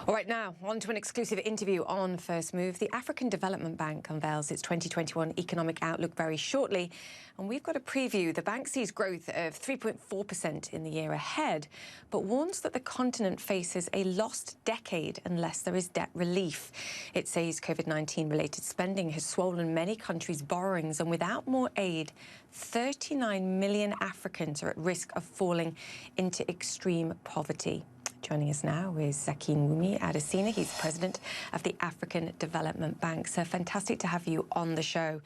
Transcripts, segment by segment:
All right, now, on to an exclusive interview on First Move. The African Development Bank unveils its 2021 economic outlook very shortly, and we've got a preview. The bank sees growth of 3.4% in the year ahead, but warns that the continent faces a lost decade unless there is debt relief. It says COVID-19-related spending has swollen many countries' borrowings, and without more aid, 39 million Africans are at risk of falling into extreme poverty. Joining us now is CNNI Adesina. He's president of the African Development Bank. So fantastic to have you on the show.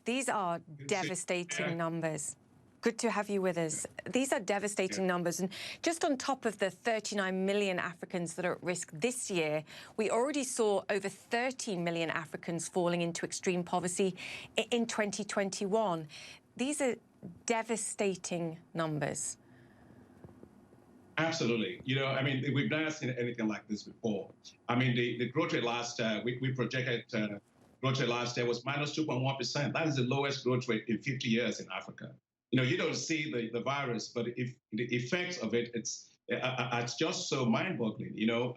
These are devastating numbers. Good to have you with us. These are devastating numbers. And just on top of the 39 million Africans that are at risk this year, we already saw over 30 million Africans falling into extreme poverty in 2021. These are devastating numbers. Absolutely. You know, I mean, we've never seen anything like this before. I mean, the growth rate last year, we projected growth rate last year was minus 2.1%. That is the lowest growth rate in 50 years in Africa. You know, you don't see the virus, but if the effects of it, it's just so mind-boggling. You know,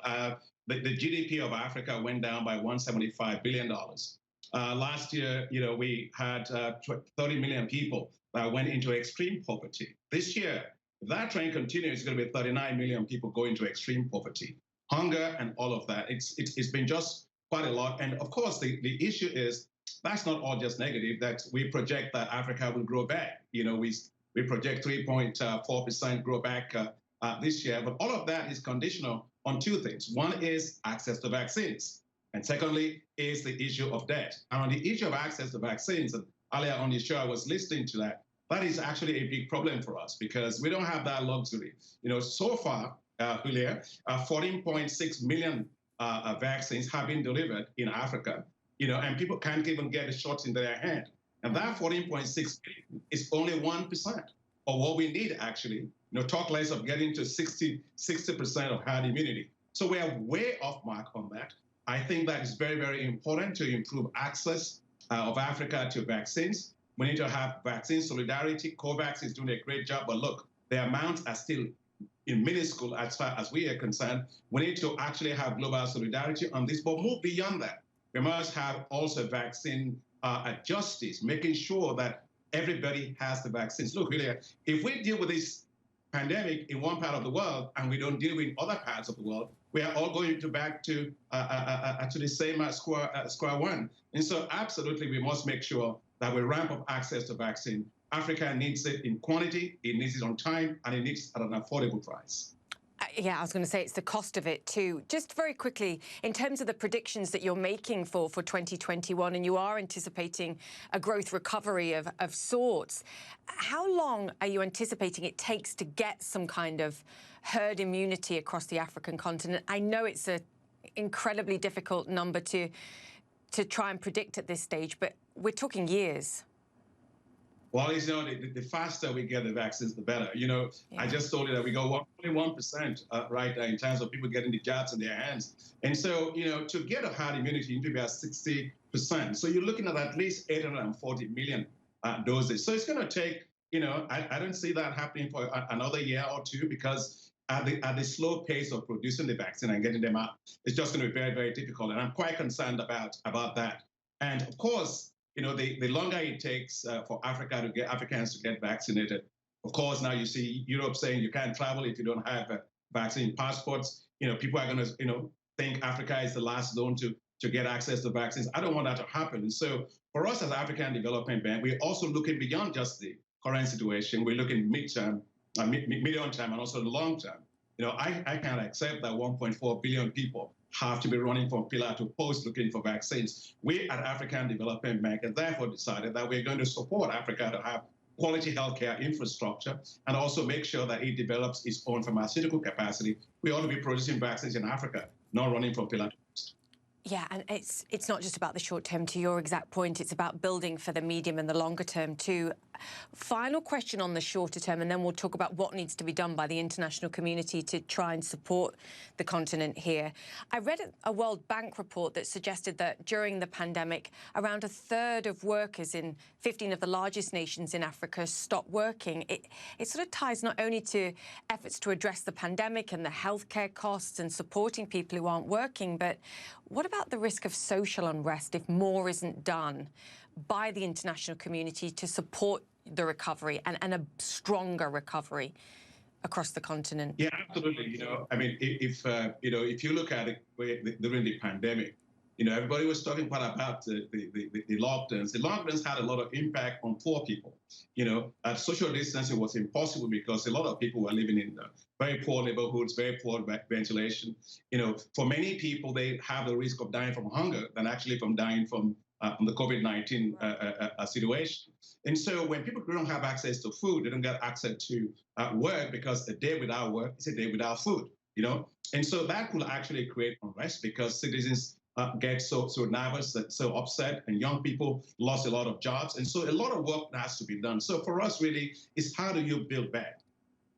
the GDP of Africa went down by $175 billion. Last year, you know, we had 30 million people that went into extreme poverty. This year, if that trend continues, it's going to be 39 million people going to extreme poverty, hunger, and all of that. It's been just quite a lot. And of course, the issue is that's not all just negative. That we project that Africa will grow back. You know, we project 3.4% grow back this year. But all of that is conditional on two things. One is access to vaccines, and secondly is the issue of debt. And on the issue of access to vaccines, and earlier on the show I was listening to that. That is actually a big problem for us because we don't have that luxury. You know, so far, Julia, 14.6 million vaccines have been delivered in Africa, you know, and people can't even get a shot in their hand. And that 14.6 million is only 1% of what we need, actually. You know, talk less of getting to 60% of herd immunity. So we are way off mark on that. I think that is very, very important to improve access of Africa to vaccines. We need to have vaccine solidarity. COVAX is doing a great job, but look, the amounts are still minuscule as far as we are concerned. We need to actually have global solidarity on this, but move beyond that. We must have also vaccine justice, making sure that everybody has the vaccines. Look, really, if we deal with this pandemic in one part of the world and we don't deal with other parts of the world, we are all going to back to the same square one. And so absolutely, we must make sure that we ramp up access to vaccine. Africa needs it in quantity, it needs it on time, and it needs it at an affordable price. Yeah, I was going to say it's the cost of it too. Just very quickly, in terms of the predictions that you're making for 2021, and you are anticipating a growth recovery of sorts, how long are you anticipating it takes to get some kind of herd immunity across the African continent? I know it's an incredibly difficult number to try and predict at this stage, but we're talking years. Well, you know, the faster we get the vaccines, the better. You know, yeah. I just told you that we go only 1% right in terms of people getting the jabs in their hands. And so, you know, to get a herd immunity, you need to be at 60%. So you're looking at least 840 million doses. So it's going to take, you know, I don't see that happening for another year or two because at the slow pace of producing the vaccine and getting them out, it's just going to be very, very difficult. And I'm quite concerned about that. And of course, you know, the longer it takes for Africans to get vaccinated, of course, now you see Europe saying you can't travel if you don't have vaccine passports. You know, people are going to, you know, think Africa is the last zone to get access to vaccines. I don't want that to happen. And so for us as African Development Bank, we're also looking beyond just the current situation. We're looking medium term, and also the long term. You know, I can't accept that 1.4 billion people have to be running from pillar to post looking for vaccines. We at African Development Bank have therefore decided that we're going to support Africa to have quality healthcare infrastructure and also make sure that it develops its own pharmaceutical capacity. We ought to be producing vaccines in Africa, not running from pillar to post. Yeah, and it's not just about the short term, to your exact point. It's about building for the medium and the longer term too. Final question on the shorter term, and then we'll talk about what needs to be done by the international community to try and support the continent here. I read a World Bank report that suggested that during the pandemic, around a third of workers in 15 of the largest nations in Africa stopped working. It sort of ties not only to efforts to address the pandemic and the healthcare costs and supporting people who aren't working, but what about the risk of social unrest if more isn't done by the international community to support the recovery and a stronger recovery across the continent? Yeah, absolutely. I mean, if you look at it during the pandemic, everybody was talking about the lockdowns. The lockdowns had a lot of impact on poor people. Social distancing was impossible because a lot of people were living in very poor neighborhoods, very poor ventilation. For many people, they have the risk of dying from hunger than actually from dying from the COVID-19 situation. And so when people don't have access to food, they don't get access to work, because a day without work is a day without food, And so that could actually create unrest because citizens get so nervous, so upset, and young people lost a lot of jobs. And so a lot of work has to be done. So for us, really, is how do you build back?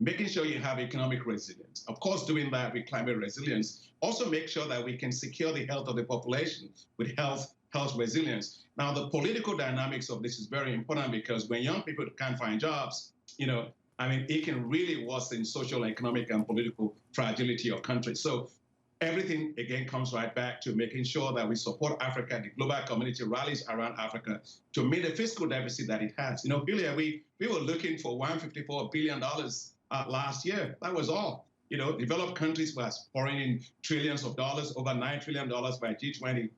Making sure you have economic resilience. Of course, doing that with climate resilience. Also make sure that we can secure the health of the population with health resilience. Now, the political dynamics of this is very important, because when young people can't find jobs, it can really worsen social, economic, and political fragility of countries. So everything, again, comes right back to making sure that we support Africa, the global community rallies around Africa to meet the fiscal deficit that it has. Julia, we were looking for $154 billion last year. That was all. Developed countries were pouring in trillions of dollars, over $9 trillion by G20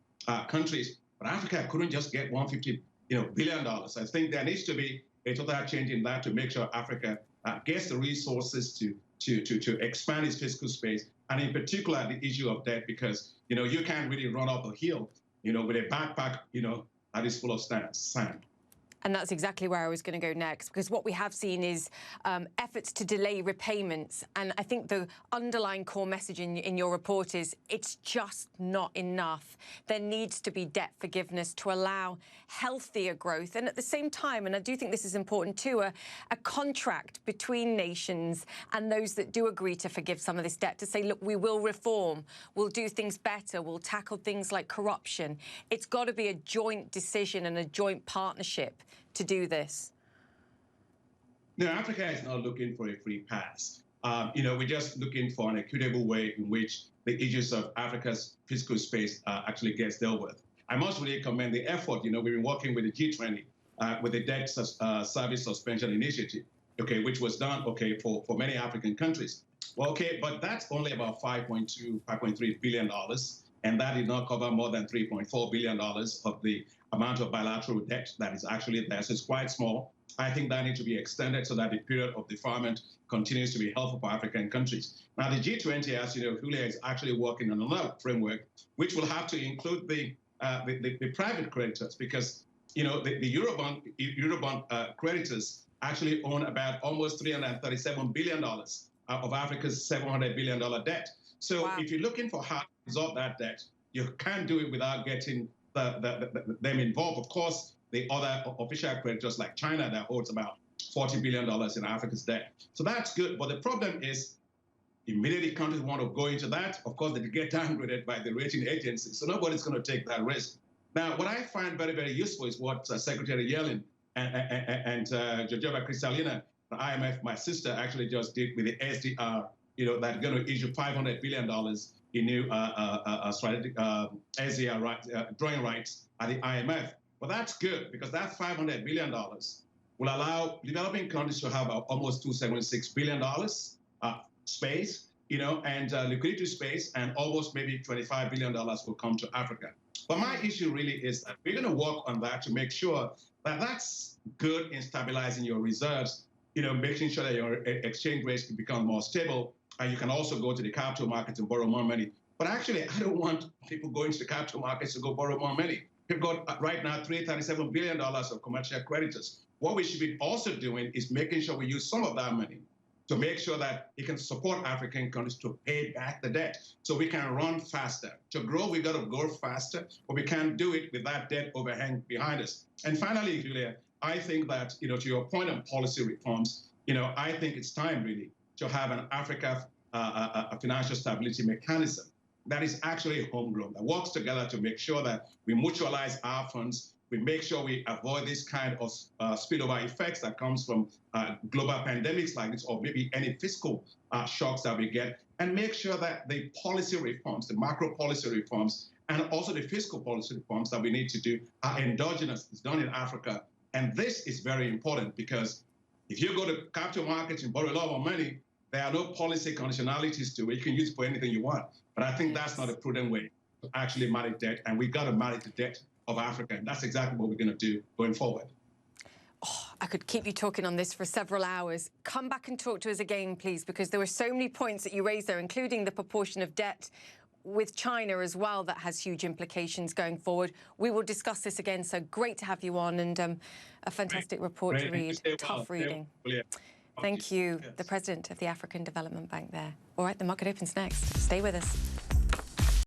countries. But Africa couldn't just get $150 billion. I think there needs to be a total change in that to make sure Africa gets the resources to expand its fiscal space, and in particular the issue of debt, because you can't really run up a hill with a backpack that is full of sand. And that's exactly where I was going to go next, because what we have seen is efforts to delay repayments. And I think the underlying core message in your report is it's just not enough. There needs to be debt forgiveness to allow healthier growth. And at the same time, and I do think this is important too, a contract between nations and those that do agree to forgive some of this debt to say, look, we will reform, we'll do things better, we'll tackle things like corruption. It's got to be a joint decision and a joint partnership to do this. No, Africa is not looking for a free pass. We're just looking for an equitable way in which the issues of Africa's fiscal space actually gets dealt with. I must really commend the effort. We've been working with the G20 with the debt service suspension initiative, which was done, for many African countries. Well, but that's only about $5.3 billion, and that did not cover more than $3.4 billion of the amount of bilateral debt that is actually there. So it's quite small. I think that needs to be extended so that the period of deferment continues to be helpful for African countries. Now, the G20, as you know, Julia, is actually working on another framework, which will have to include the private creditors, because, the Eurobond creditors actually own about almost $337 billion of Africa's $700 billion debt. So If you're looking for how to resolve that debt, you can't do it without getting them involved. Of course, the other official creditors like China that holds about $40 billion in Africa's debt. So that's good. But the problem is immediately countries want to go into that. Of course, they get downgraded by the rating agencies. So nobody's going to take that risk. Now, what I find very, very useful is what Secretary Yellen and Georgieva Kristalina, the IMF, my sister, actually just did with the SDR, that's going to issue $500 billion in new strategic SDR drawing rights at the IMF. Well, that's good, because that $500 billion will allow developing countries to have almost $276 billion space, and liquidity space, and almost maybe $25 billion will come to Africa. But my issue really is that we're going to work on that to make sure that that's good in stabilizing your reserves, making sure that your exchange rates can become more stable, and you can also go to the capital markets and borrow more money. But actually, I don't want people going to the capital markets to go borrow more money. We've got right now $337 billion of commercial creditors. What we should be also doing is making sure we use some of that money to make sure that it can support African countries to pay back the debt, so we can run faster. To grow, we've got to grow faster, but we can't do it with that debt overhang behind us. And finally, Julia, I think that, to your point on policy reforms, I think it's time really to have an Africa a financial stability mechanism that is actually homegrown, that works together to make sure that we mutualize our funds, we make sure we avoid this kind of spillover effects that comes from global pandemics like this, or maybe any fiscal shocks that we get, and make sure that the policy reforms, the macro policy reforms, and also the fiscal policy reforms that we need to do are endogenous. It's done in Africa. And this is very important because if you go to capital markets and borrow a lot more money, there are no policy conditionalities to it. You can use it for anything you want. But I think that's not a prudent way to actually manage debt. And we've got to manage the debt of Africa. And that's exactly what we're going to do going forward. Oh, I could keep you talking on this for several hours. Come back and talk to us again, please, because there were so many points that you raised there, including the proportion of debt with China as well that has huge implications going forward. We will discuss this again. So great to have you on, and a fantastic report to read. Tough reading. Thank you, the President of the African Development Bank there. All right, the market opens next. Stay with us.